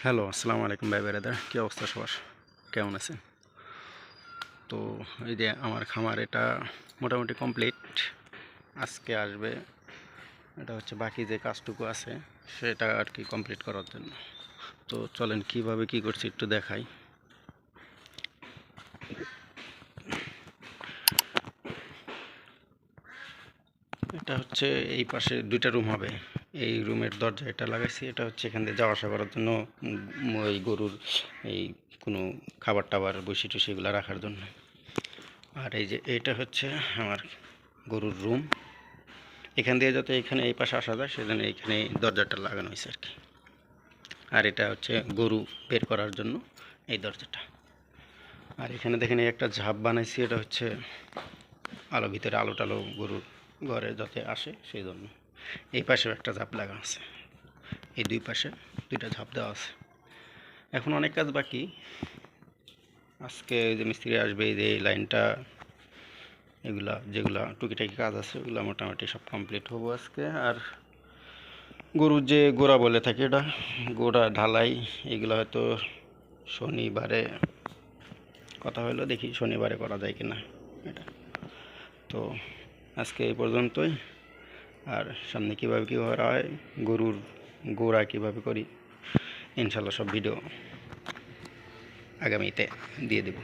Hello, আসসালামু আলাইকুম ভাই ব্রাদার। কী অবস্থা সবার? কেমন আছেন? তো এই যে আমার খামার এটা মোটামুটি কমপ্লিট। আজকে আসবে। এটা হচ্ছে বাকি যে কাজটুকু আছে সেটা আর কি কমপ্লিট করার জন্য। তো চলেন কিভাবে কি করছি একটু দেখাই। এটা হচ্ছে এই পাশে দুইটা রুম হবে। এই রুমের দরজা এটা লাগাইছি, এটা হচ্ছে এখান দিয়ে যাওয়া আসা করার জন্য, ওই গরুর এই কোনো খাবার টাবার বসি টুসি এগুলো রাখার জন্য। আর এই যে এটা হচ্ছে আমার গরুর রুম। এখান দিয়ে যাতে এখানে এই পাশে আসা যায় সেজন্য এইখানে দরজাটা লাগানো হয়েছে আর কি। আর এটা হচ্ছে গরু বের করার জন্য এই দরজাটা। আর এখানে দেখেন এই একটা ঝাপ বানাইছি, এটা হচ্ছে আলো ভিতরে আলো টালো গরুর ঘরে যাতে আসে সেই জন্য। এই পাশেও একটা ঝাপ লাগানো আছে, এই দুই পাশে দুইটা ঝাপ দেওয়া আছে। এখন অনেক কাজ বাকি। আজকে যে মিস্ত্রি আসবে এই যে এই লাইনটা, এগুলা যেগুলা টুকিটাকি কাজ আছে ওগুলো মোটামুটি সব কমপ্লিট হবো আজকে। আর গরুর যে গোড়া বলে থাকে, এটা গোড়া ঢালাই এগুলো হয়তো শনিবারে কথা হলো, দেখি শনিবারে করা যায় কিনা এটা। তো আজকে এই পর্যন্তই। আর সামনে কীভাবে কী করা হয়, গরুর গোড়া কীভাবে করি, ইনশাল্লাহ সব ভিডিও আগামীতে দিয়ে দেব।